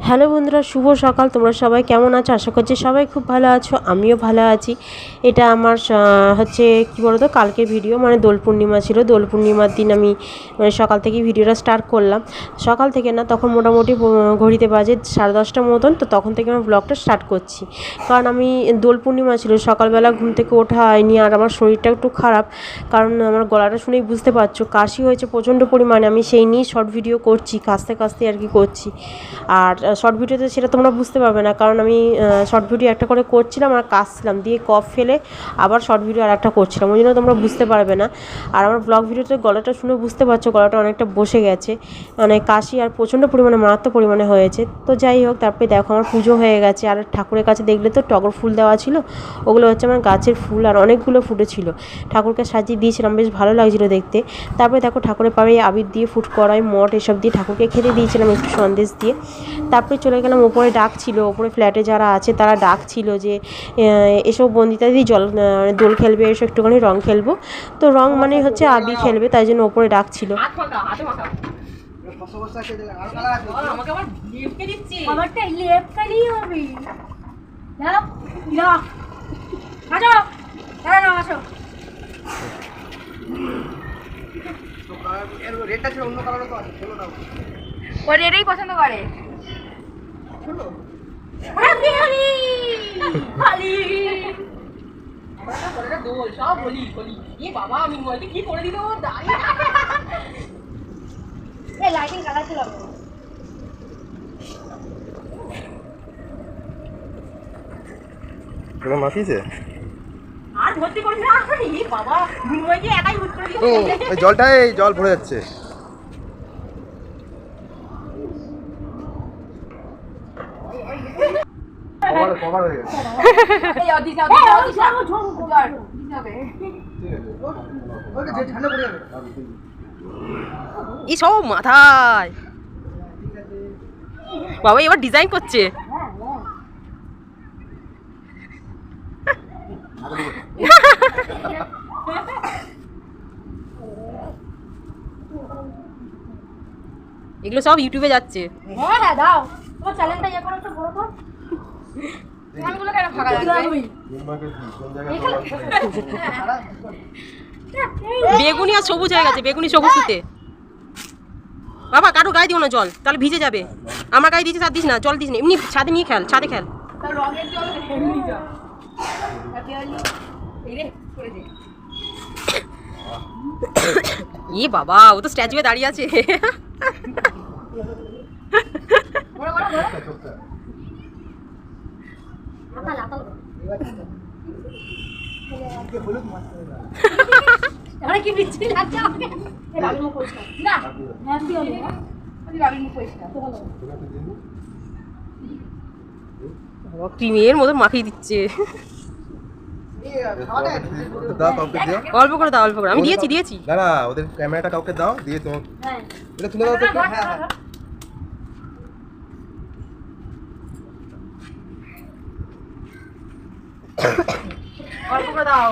Hello বন্ধুরা, শুভ সকাল। তোমরা সবাই কেমন আছো? আশা করছি সবাই খুব ভালো আছো, আমিও ভালো আছি। এটা আমার হচ্ছে কী বলতো, কালকে ভিডিও, মানে দোল পূর্ণিমা ছিল। দোল পূর্ণিমার দিন আমি মানে সকাল থেকে ভিডিওটা স্টার্ট করলাম। সকাল থেকে না, তখন মোটামুটি ঘড়িতে বাজে 10:30টার মতন, তো তখন থেকে আমার ব্লগটা স্টার্ট করছি। কারণ আমি দোল পূর্ণিমা ছিল, সকালবেলা ঘুম থেকে ওঠা হয়নি, আর আমার শরীরটা একটু খারাপ, কারণ আমার গলাটা শুনেই বুঝতে পারছো কাশি হয়েছে প্রচণ্ড পরিমাণে। আমি সেই নিয়েই শর্ট ভিডিও করছি, কাশতে কাশতে আর কি করছি। আর শর্ট ভিডিওতে সেটা তোমরা বুঝতে পারবে না, কারণ আমি শর্ট ভিডিও একটা করে করছিলাম আর কাশছিলাম, দিয়ে কফ ফেলে আবার শর্ট ভিডিও আর একটা করছিলাম, ওই জন্য তোমরা বুঝতে পারবে না। আর আমার ব্লগ ভিডিওতে গলাটা শুনে বুঝতে পারছো গলাটা অনেকটা বসে গেছে, মানে কাশি আর প্রচণ্ড পরিমাণে মারাত্মক পরিমাণে হয়েছে। তো যাই হোক, তারপরে দেখো আমার পুজো হয়ে গেছে। আর ঠাকুরের কাছে দেখলে তো টগর ফুল দেওয়া ছিল, ওগুলো হচ্ছে আমার গাছের ফুল, আর অনেকগুলো ফুটেছিল। ঠাকুরকে সাজিয়ে দিয়েছিলাম, বেশ ভালো লাগছিলো দেখতে। তারপরে দেখো ঠাকুরের পাড়ে আবির দিয়ে, ফুট কড়াই, মঠ এসব দিয়ে ঠাকুরকে খেতে দিয়েছিলাম, একটু সন্দেশ দিয়ে। তারপরে চলে গেলাম ওপরে, ডাকছিল ওপরে ফ্ল্যাটে যারা আছে তারা ডাকছিল যে এসব বন্দিতা দিদি জল দোল খেলবে, এসব একটুখানি রং খেলবো। তো রং মানে হচ্ছে আবির খেলবে, তাই জন্য ওপরে ডাকছিল। এটাই পছন্দ করে। মাফিয়েছে আর ভর্তি করিস না বাবা, মিনময়কে একাই ভর্তি করে দিয়েছে। জলটাই জল ভরে যাচ্ছে। এই সব মাথায় বাবা এবার ডিজাইন করছে। এগুলো সব ইউটিউবে যাচ্ছে। হ্যাঁ হ্যাঁ দাও, তোমার চ্যানেলটা ইয়ে করো তো, বড় তো চ্যানেলগুলো কেন ফাঁকা লাগবে? বেগুনি আর সবুজ হয়ে গেছে, বেগুনি সবুজতে। বাবা কারো গায়ে দিও না জল, তাহলে ভিজে যাবে। আমার গায়ে দিয়েছিস আর দিস না, জল দিস না, এমনি ছাদে নিয়ে খেল, ছাদে খেল। রঙের জল এমনি জল করে দে। ই বাবা, ও তো স্ট্যাচুয়ে দাঁড়িয়ে আছে। কি বিচ্ছিরি লাগছে আমাকে। বাবির মুখ পরিষ্কার না, হ্যাপি হলো না, বাবির মুখ পরিষ্কার তো ভালো। ক্রিমের মতো মাখিয়ে দিচ্ছে। অল্প করে দাও, অল্প করে। আমি দিয়েছি। না ওদের ক্যামেরাটা কাউকে দাও, দিয়ে তোমার এটা তুলে দাও তো। অল্প করে দাও,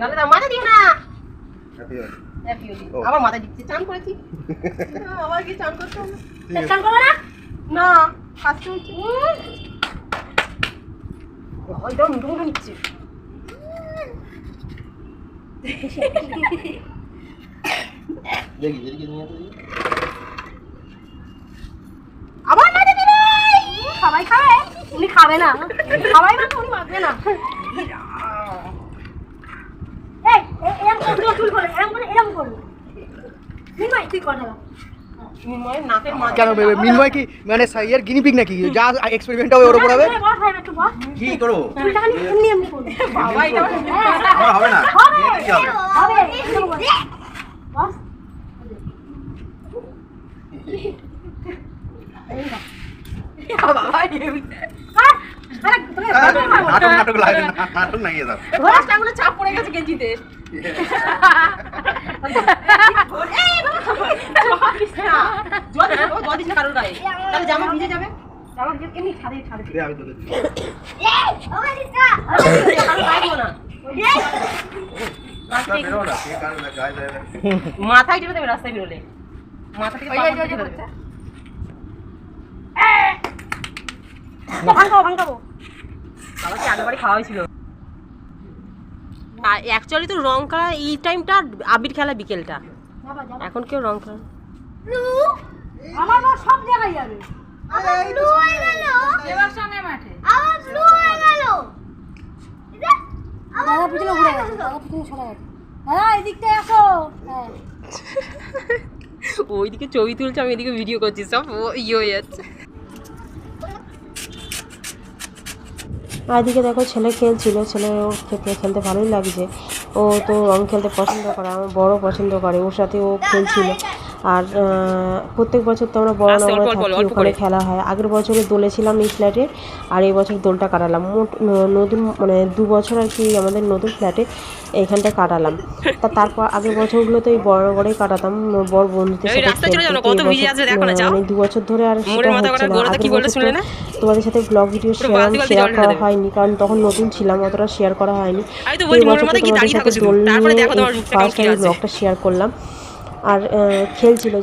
গালে দাও, মাথা দিও না। আবার মাথা দিচ্ছে, চান করেছি। আবার কি চান করতে হবে? চান করবে না? না, কাজ চলছে। ওইটাও মুখে নিচ্ছে। আবার মাথা দিবে। সবাই খাবে, উনি খাবে না। সবাই না, উনি মাখবে না। এই এরকম করে চুল করে, এরকম করবে। মিনময় তুই কথা বল। মিনময়ের নাকের মাঝে কেন মিনময় কি মানে ইয়ার গিনিপিগ নাকি, যা এক্সপেরিমেন্ট হবে ওর উপর হবে? কি করো? চুলটা খালি এমনি করবে। বাবা, এটা আমার হবে না। হবে কি হবে? হবে বস। বাবা নাটক লাগে না, নাটক নাই এসব। ঘোড়াটাগুলো চাপ পড়ে গেছে গেঞ্জিতে। জল দিস না কারোর গায়ে, তাহলে জামা ভিজে যাবে। জামা ভিজে এমনি ছাদে দে আমি তোদের। মাথায় টেপে দেবে রাস্তায় বেরোলে, মাথা থেকে ভাঙাবো বাবাকে আগেবারই খাওয়া হয়েছিল। আর অ্যাকচুয়ালি তো রং খেলা এই টাইমটা, আবির খেলা বিকেলটা, এখন কেউ রং খেলা। আমার মা সব জায়গায় যাবে। দাদা পিছনে ঘুরে গেছে, দাদা পিছনে সরে গেছে। দাদা এদিকটায় আসো। হ্যাঁ ওইদিকে ছবি তুলছে, আমি এদিকে ভিডিও করছি, সব ইয়ে হয়ে যাচ্ছে। আর এদিকে দেখো ছেলে খেলছিল, ছেলে ওর খেলতে ভালোই লাগছে, ও তো রং খেলতে পছন্দ করে, আমার বড় পছন্দ করে, ওর সাথে ও খেলছিল। আর প্রত্যেক বছর তো আমরা বড়নগরে থাকি, ওখানে খেলা হয়। আগের বছরে দোলেছিলাম এই ফ্ল্যাটে, আর এই বছর দোলটা কাটালাম। মোট নতুন মানে 2 বছর আর কি আমাদের নতুন ফ্ল্যাটে এইখানটা কাটালাম। তারপর আগের বছরগুলো তো এই বড়নগরেই কাটাতাম বড় বন্ধুদের সাথে। মানে 2 বছর ধরে আর সেটা হচ্ছে না। আগের বছর তোমাদের সাথে ব্লগ ভিডিও শেয়ার করা হয়নি, কারণ তখন নতুন ছিলাম, অতটা শেয়ার করা হয়নি। এই বছর তো তোমাদের সাথে দোল নিয়ে ফার্স্ট টাইম ব্লগটা শেয়ার করলাম। আর খেলছিল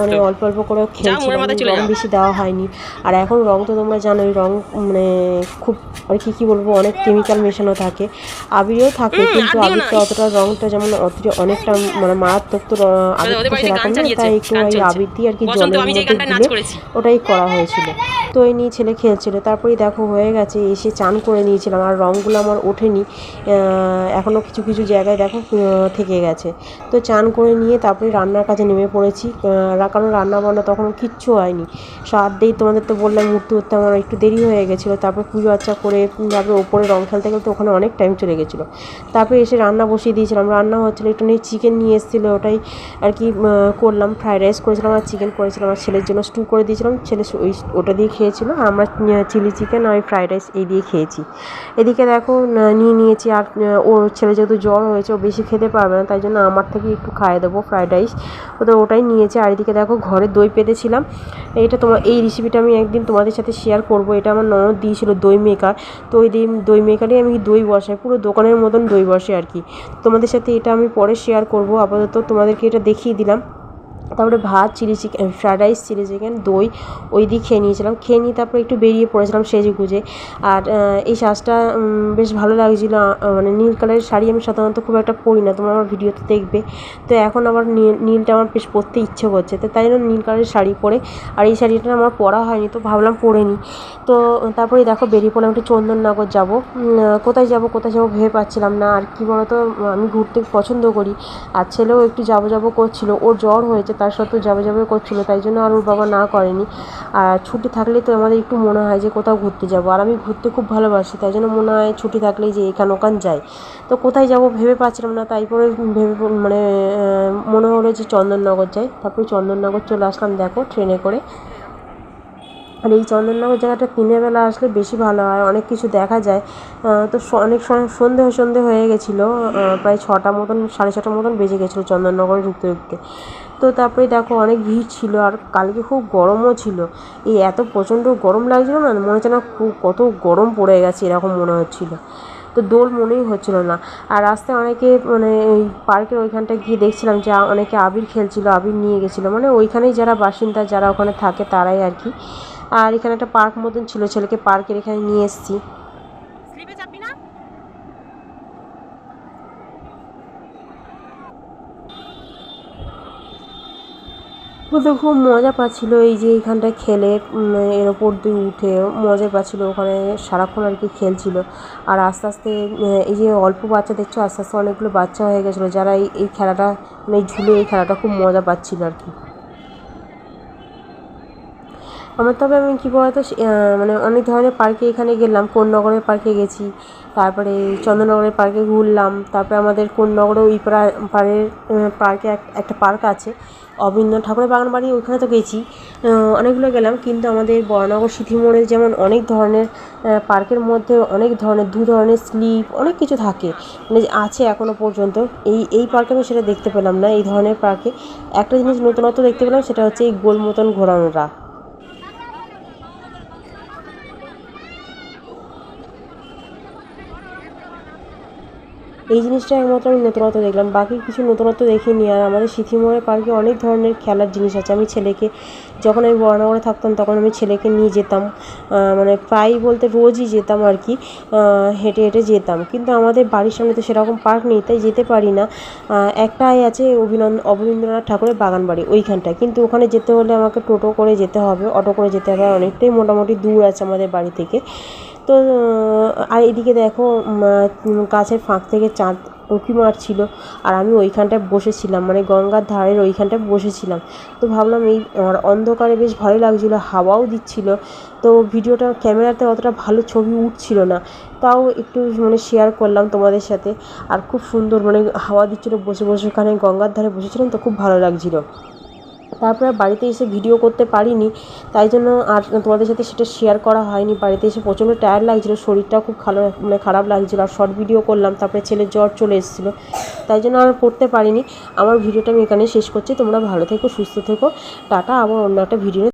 মানে অল্প অল্প করে খেলছিল, রং বেশি দেওয়া হয়নি। আর এখন রং তো তোমরা জানোই, রং মানে খুব আর কি বলবো, অনেক কেমিক্যাল মেশানো থাকে। আবিরেও থাকে, কিন্তু আবিরটা অতটা রংটা যেমন অনেকটা মানে মারাত্মক, তো আবির তো সেরকম না, তাই একটু ওই আবির দিয়ে আর কি জলের মধ্যে দিলে ওটাই করা হয়েছিল। তো এই নিয়ে ছেলে খেলছিল। তারপরেই দেখো হয়ে গেছে, এসে চান করে নিয়েছিলাম, আর রঙগুলো আমার ওঠেনি এখনও, কিছু কিছু জায়গায় দেখো থেকে গেছে। তো চান করে নিয়ে তারপরে রান্নার কাজে নেমে পড়েছি, কারণ রান্না বান্না তখন কিচ্ছু হয়নি। সারাদিন তোমাদের তো বললাম উঠতে উঠতে আমার একটু দেরি হয়ে গেছিলো। তারপর পুজো আচ্চা করে তারপরে ওপরে রং খেলতে গেলে তো ওখানে অনেক টাইম চলে গেছিলো। তারপরে এসে রান্না বসিয়ে দিয়েছিলাম, রান্না হচ্ছিলো, একটু নিয়ে চিকেন নিয়ে এসেছিলো, ওটাই আর কি করলাম। ফ্রাইড রাইস করেছিলাম আর চিকেন করেছিলাম, আর ছেলের জন্য স্টু করে দিয়েছিলাম, ছেলে ওটা দিয়ে খেয়েছিল, আর আমরা চিলি চিকেন আর ফ্রাইড রাইস এই দিয়ে খেয়েছি। এদিকে দেখো নিয়েছি, আর ওর ছেলে যেহেতু জ্বর হয়েছে, ও বেশি খেতে পারবে না, তাই জন্য আমার থেকে একটু খাইয়ে দেবো ফ্রাইড রাইস, ওটাই নিয়েছে। আর এদিকে দেখো ঘরে দই পেতেছিলাম, এই রেসিপিটা আমি একদিন তোমাদের সাথে শেয়ার করব। এটা আমার ননদ দিয়েছিল দই মেকার, তো ওই দই মেকারে আমি দই বসাই, পুরো দোকানের মতন দই বসে আর কি। তোমাদের সাথে এটা আমি পরে শেয়ার করব, আপাতত তোমাদেরকে এটা দেখিয়ে দিলাম। তারপরে ভাত, chilli chicken, fried rice, chilli chicken, দই ওই দিয়ে খেয়ে নিয়েছিলাম। খেয়ে নিয়ে তারপরে একটু বেরিয়ে পড়েছিলাম সেজে গুজে। আর এই সাজটা বেশ ভালো লাগছিলো, মানে নীল কালারের শাড়ি আমি সাধারণত খুব একটা পরি না, তোমরা আমার ভিডিওতে দেখবে। তো এখন আবার নীলটা আমার বেশ পরতে ইচ্ছে করছে, তো তাই জন্য নীল কালারের শাড়ি পরে, আর এই শাড়িটা আমার পরা হয়নি, তো ভাবলাম পরে নিই। তো তারপরে দেখো বেরিয়ে পড়লাম, একটু চন্দননগর যাব। কোথায় যাব ভেবে পাচ্ছিলাম না। আর কি বলতো, আমি ঘুরতে পছন্দ করি, আর ছেলেও একটু যাবো করছিল, ওর জ্বর হয়েছে, তার সত্ত্বেও যাবে করছিলো, তাই জন্য আর ওর বাবা না করেনি। আর ছুটি থাকলে তো আমাদের একটু মনে হয় যে কোথাও ঘুরতে যাব, আর আমি ঘুরতে খুব ভালোবাসি, তাই জন্য মনে হয় ছুটি থাকলেই যে এখান ওখান যাই। তো কোথায় যাব ভেবে পাচ্ছিলাম না, তারপরে মানে মনে হলো যে চন্দননগর যাই। তারপরে চন্দননগর চলে আসলাম দেখো ট্রেনে করে। আর এই চন্দননগর জায়গাটা দিনের বেলা আসলে বেশি ভালো হয়, অনেক কিছু দেখা যায়। তো অনেক সময় সন্ধে হয়ে গেছিলো, প্রায় 6টা মতন, 6:30 মতন বেজে গেছিলো চন্দননগরে ঢুকতে। তো তারপরে দেখো অনেক ভিড় ছিল, আর কালকে খুব গরমও ছিল। এই এত প্রচণ্ড গরম লাগছিলো না, মনে হচ্ছে না কত গরম পড়ে গেছে এরকম মনে হচ্ছিলো। তো দোল মনেই হচ্ছিলো না। আর রাস্তায় অনেকে মানে এই পার্কের ওইখানটা গিয়ে দেখছিলাম যে অনেকে আবির খেলছিলো, আবির নিয়ে গেছিলো, মানে ওইখানেই যারা বাসিন্দা, যারা ওখানে থাকে তারাই আর কি। আর এখানে একটা পার্ক মতন ছিল, ছেলেকে পার্কের এখানে নিয়ে এসেছি। তো খুব মজা পাচ্ছিল এই যে এইখানটায় খেলে, এর ওপর দিয়ে উঠে মজা পাচ্ছিল, ওখানে সারাক্ষণ আর কি খেলছিল। আর আস্তে আস্তে এই যে অল্প বাচ্চা দেখছো, আস্তে আস্তে অনেকগুলো বাচ্চা হয়ে গেছিলো, যারা এই খেলাটা মানে ঝুলে এই খেলাটা খুব মজা পাচ্ছিল আর কি। তবে আমি কী বলতো, মানে অনেক ধরনের পার্কে এখানে গেলাম, কোন্নগরের পার্কে গেছি, তারপরে চন্দননগরের পার্কে ঘুরলাম, তারপরে আমাদের কোন্নগরে ওই পাড়ের পার্কে একটা পার্ক আছে, অবনীন্দ্রনাথ ঠাকুরের বাগান বাড়ি, ওইখানে তো গেছি, অনেকগুলো গেলাম। কিন্তু আমাদের বরানগর সিথিমোড়ে যেমন অনেক ধরনের পার্কের মধ্যে অনেক ধরনের 2 ধরনের স্লিপ অনেক কিছু থাকে, মানে আছে এখনও পর্যন্ত। এই পার্কে আমি সেটা দেখতে পেলাম না। এই ধরনের পার্কে একটা জিনিস নতুনত্ব দেখতে পেলাম, সেটা হচ্ছে এই গোল মতন ঘোরানোটা। এই জিনিসটা একমাত্র আমি নতুনত্ব দেখলাম, বাকি কিছু নতুনত্ব দেখিনি। আর আমাদের সিথিমোড়ের পার্কে অনেক ধরনের খেলার জিনিস আছে। আমি ছেলেকে যখন আমি বরানগরে থাকতাম তখন আমি ছেলেকে নিয়ে যেতাম, মানে প্রায়ই বলতে রোজই যেতাম আর কি, হেঁটে হেঁটে যেতাম। কিন্তু আমাদের বাড়ির সামনে তো সেরকম পার্ক নেই, তাই যেতে পারি না। একটাই আছে অবনীন্দ্রনাথ ঠাকুরের বাগান বাড়ি, ওইখানটায়। কিন্তু ওখানে যেতে হলে আমাকে টোটো করে যেতে হবে, অটো করে যেতে হবে, অনেকটাই মোটামুটি দূর আছে আমাদের বাড়ি থেকে। তো আর এদিকে দেখো গাছের ফাঁক থেকে চাঁদ উঁকি মারছিল, আর আমি ওইখানটায় বসেছিলাম, মানে গঙ্গার ধারের ওইখানটায় বসেছিলাম। তো ভাবলাম এই আমার অন্ধকারে বেশ ভালোই লাগছিলো, হাওয়াও দিচ্ছিল। তো ভিডিওটা ক্যামেরাতে অতটা ভালো ছবি উঠছিল না, তাও একটু মানে শেয়ার করলাম তোমাদের সাথে। আর খুব সুন্দর মানে হাওয়া দিচ্ছিলো, বসে বসে ওখানে গঙ্গার ধারে বসেছিলাম, তো খুব ভালো লাগছিলো। তারপরে বাড়িতে এসে ভিডিও করতে পারিনি, তাই জন্য আর তোমাদের সাথে সেটা শেয়ার করা হয়নি। বাড়িতে এসে প্রচণ্ড টায়ার্ড লাগছিলো, শরীরটাও খুব মানে খারাপ লাগছিলো। আর শর্ট ভিডিও করলাম, তারপরে ছেলের জ্বর চলে এসেছিলো, তাই জন্য আর করতে পারিনি। আমার ভিডিওটা আমি এখানে শেষ করছি। তোমরা ভালো থেকো, সুস্থ থেকো, টাটা। আবার অন্য একটা ভিডিও